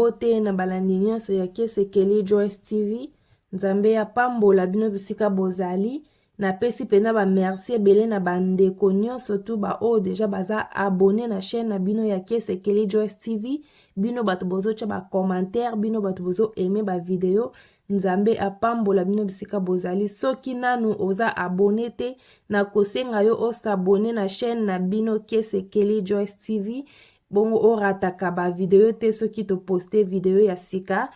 mbote na balandi nyonso ya Kesekeli Joyce TV. Nzambe ya pambola bino bisika bozali. Na pesi pena ba merci ebele na bandeko nyonso tu ba o deja baza abonné na chaîne na bino ya Kesekeli Joyce TV. Bino bato bozo cha ba commentaire, bino bato bozo aimer ba video. Nzambe apambola bino bisika bozali. Soki nanu oza abonné te na kosenga yo o s'abonner na chaîne na bino Kesekeli Joyce TV. Bongo orataka ba video te soki to poster video ya sika.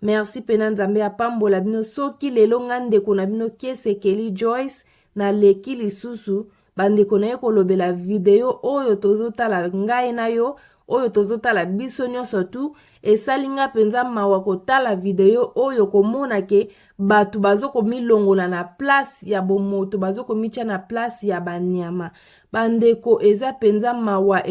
Merci pena Nzambe apambola bino soki lelo ngandeko na bino Kesekeli Joyce na leki lisusu bandeko na ye kolobela video oyo tozotala ngai na yo oyo tozotala biso nyonso tu esalinga penza mawa kotala video oyo komona ke batu bazoko milongola na place ya bomoto bazoko micha na place ya banyama bandeko eza penza mawa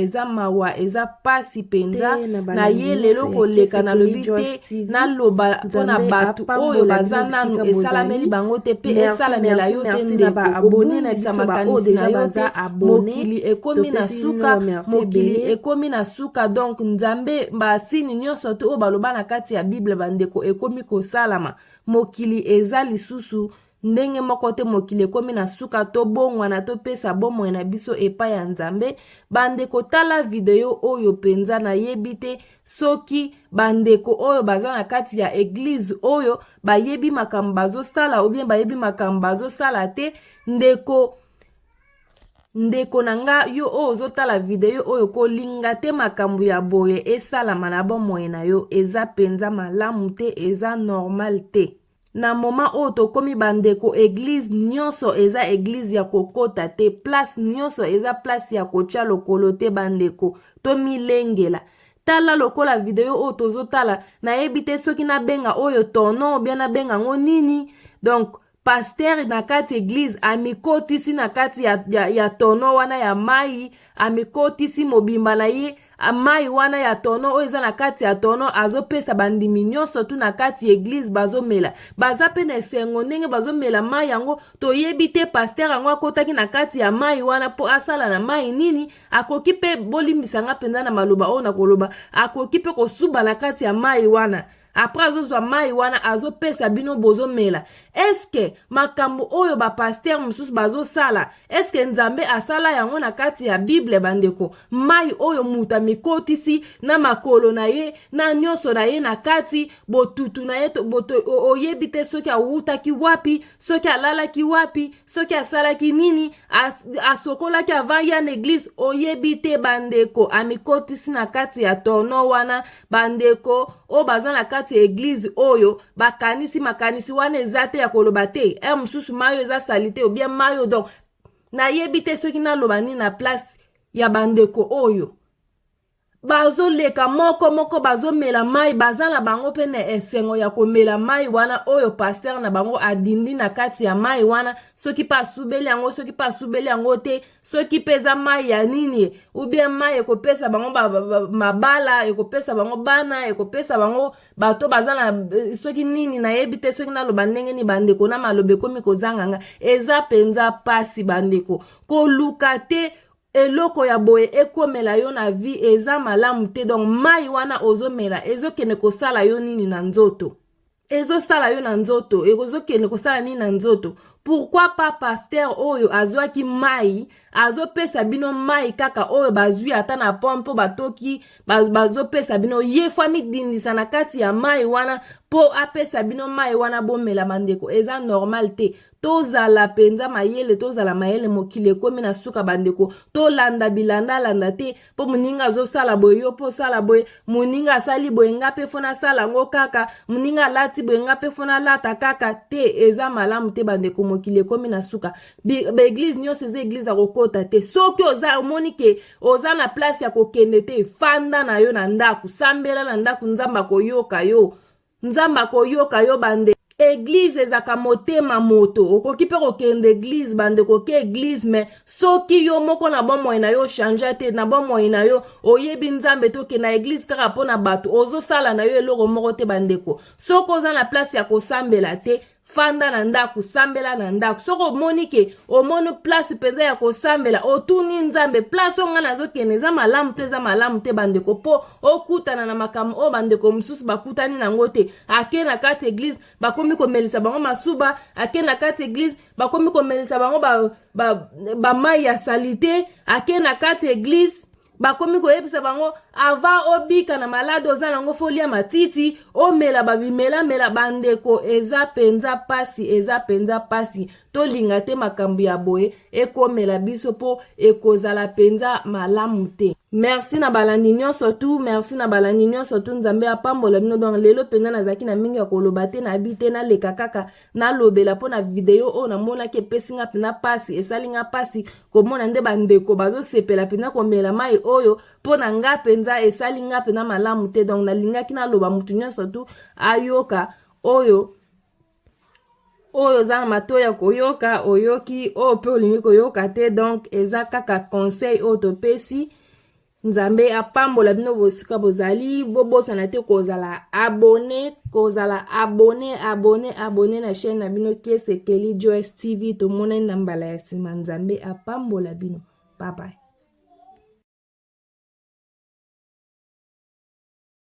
eza pasi penza na ye lelo koleka na lobite na loba pona batu oyo bazananu esalameli bango te pe esalamela yo te ndeko abone na samakanisi na yo te mokili ekomi na suka mokili ekomi na suka donc Nzambe basini nyonso te o baloba na kati ya Bible bandeko ekomi kosalama mokili eza lisusu ndenge moko te mokili ekomi na suka to bongwana to pesa bomoi na biso epa ya Nzambe bandeko tala video oyo penza na yebi te soki bandeko oyo baza na kati ya eglise oyo bayebi makambo bazosala ou bien bayebi makambo bazosala te ndeko nanga yo ozotala video oyo kolinga te makambo ya boye esalama na bomoi na yo eza penza malamu te eza normal te. Na moma oyo tokomi bandeko eglise nyonso eza eglise ya kokota te place nyonso eza place ya kotia lokolo te bandeko to milengela tala lokola video oyo tozotala nayebi te soki nabenga oyo tono bien nabenga ngo nini donc pasteur na kati eglise amikotisi na kati ya tono wana ya mai amikotisi mobimba na ye mai wana ya tono oyo eza na kati ya tono azopesa bandimi nyonso tu na kati eglise bazomela baza pe na esengo ndenge bazomela mai yango toyebi te pasteur yango akotaki na kati ya mai wana po asala na mai nini akoki pe bolimbisanga penza na maloba oyo na koloba akoki pe kosuba na kati ya mai wana après azozwa mai wana azopesa bino bozomela eske makambo oyo ba pasteur mususu bazosala eske Nzambe asala yango na kati ya Bible bandeko mai oyo muta mikotisi na makolo na ye na nyonso na ye na kati botutu na ye boto oyebi te soki awutaki wapi soki alalaki wapi soki asalaki nini asokolaki avant ya église oyebi te bandeko amikotisi na kati ya tono wana bandeko o baza na kati eglise oyo bakanisi makanisi wana eza te ya koloba te mususu mayo eza salite ou bien mayo donc nayebi te soki naloba nini na place ya bandeko oyo bazoleka moko bazomela mai baza na bango pe na esengo ya komela mai wana oyo pasteur na bango adindi na kati ya mai wana soki pa asubeli yango soki pa asubeli yango te soki peza mai ya nini ou bien mai ekopesa bango mabala ekopesa bango bana ekopesa bango bato baza na soki nini nayebi te soki naloba ndenge ni bandeko na malobe komi kozanganga eza penza pasi bandeko koluka te eloko ya boye ekomela yo na vie eza malamu te donc mai wana ozomela ezokende kosala yo nini na nzoto ezosala yo na nzoto ezokende kosala nini na nzoto pourquoi pas pasteur oyo azwaki mai azopesa bino mai kaka oyo bazwi ata na pompo batoki bazopesa bino ye fami dindisa na kati ya mai wana po apesa bino mai wana bomela bandeko eza normal te tozala penza mayele tozala mayele mokili ekomi na suka bandeko tolanda bilanda landa te po muninga azosala boye yo po sala boye muninga asali boye nga pe fona sala ngo kaka muninga lati boye nga pe fona lata kaka te eza malamu te bandeko mokili ekomi na suka eglise nyonso eza eglise ya kokota te soki oza omoni ke oza na place ya kokende te fanda na yo na ndaku sambela na ndaku Nzambe akoyoka yo bande Église ezaka motema moto okoki pe kokende église bandeko ke église mais soki yo moko na bomoi na yo changer te na bomoi na yo oyebi Nzambe toke na église kaka pona bato ozosala na yo eloko moko te bandeko soko oza na place ya kosambela te fanda na ndako sambela na ndako soki omoni ke omoni place mpenza ya kosambela otuni nzambe place oyo nga nazokende eza malamu te bandeko mpo okutana na makambo oyo bandeko mosusu bakutani nango te ake na kati eglize bakomi komelisa bango masuba ake na kati eglize bakomi komelisa bango bamai ya salite ake na kati eglize bakomi koyebisa bango ava obika na malade oza nango folia matiti omela babimela bandeko eza penza pasi tolinga te makambo ya boye ekomela biso po ekozala penza malamu te. Merci na balandi nyonso tu nzambe apambola bino donc lelo penza nazaki na mingi ya koloba te na bi te naleka kaka nalobela mpo na video oyo namonaki epesinga mpena pasi esalinga pasi komona nde bandeko bazosepela mpena komela mai oyo mpo na nga mpenza esalinga mpena malamu te donc nalingaki naloba mutu nyonso tu ayoka oyo za matoya koyoka oyoki oyo pe olingi koyoka te donc eza kaka conseil oyo topesi. Nzambe apambola bino bosika bozali bobosana te kozala abone na chaîne na bino Kiesekeli Joyce TV tomonani na mbala ya nsima. Nzambe apambola bino. Bye bye.